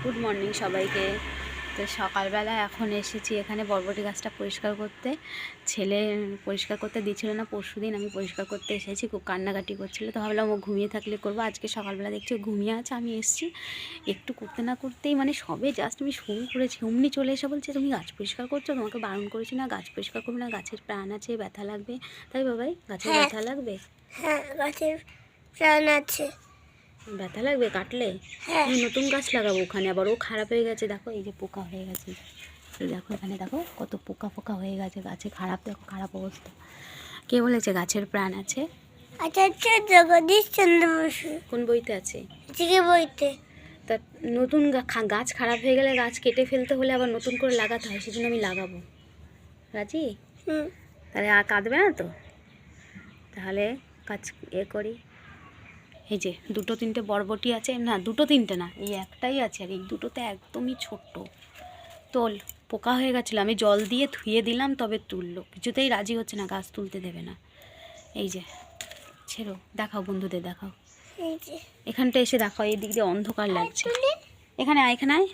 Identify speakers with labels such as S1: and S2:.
S1: Good morning সবাইকে। তো সকালবেলা এখন এসেছি এখানে বরবটি গাছটা পরিষ্কার করতে। ছেলে পরিষ্কার করতে দিচ্ছিল না, পরশুদিন আমি পরিষ্কার করতে এসেছি, খুব কান্নাকাটি করছিল। তো ভাবলাম ও ঘুমিয়ে থাকলে করবো, আজকে সকালবেলা দেখছি ঘুমিয়ে আছে। আমি এসেছি একটু করতে না করতেই, মানে সবে জাস্ট আমি শুরু করেছি, অমনি চলে এসে বলছে তুমি গাছ পরিষ্কার করছো, তোমাকে বারণ করেছি না গাছ পরিষ্কার করবে না, গাছের প্রাণ আছে, ব্যথা লাগবে। তাই বাবাই, গাছের ব্যথা লাগবে?
S2: হ্যাঁ, গাছের প্রাণ আছে।
S1: ব্যথা লাগবে কাটলে?
S2: হ্যাঁ,
S1: আমি নতুন গাছ লাগাবো ওখানে, আবার ও খারাপ হয়ে গেছে। দেখো এই যে পোকা হয়ে গেছে, এই দেখো এখানে দেখো কত পোকা পোকা হয়ে গেছে গাছে, খারাপ, দেখো খারাপ অবস্থা। কে বলেছে গাছের প্রাণ আছে?
S2: আচার্য জগদীশচন্দ্র বসু।
S1: কোন বইতে আছে?
S2: জিকে বইতে।
S1: তা নতুন গাছ খারাপ হয়ে গেলে গাছ কেটে ফেলতে হলে আবার নতুন করে লাগাতে হয়, সেজন্য আমি লাগাবো। রাজি? তাহলে আর কাঁদবে না তো? তাহলে কাজ করি। এই যে দুটো তিনটে বরবটি আছে, না দুটো তিনটে না, এই একটাই আছে, আর এই দুটোতে একদমই ছোট্ট। তোল, পোকা হয়ে গেছিলো, আমি জল দিয়ে ধুয়ে দিলাম তবে তুললো, কিছুতেই রাজি হচ্ছে না, গাছ তুলতে দেবে না। এই যে ছেড়ো, দেখাও বন্ধুদের দেখাও, এখানটা এসে দেখাও, এই দিক দিয়ে অন্ধকার লাগছে। এখানে আয়, এখানে আয়।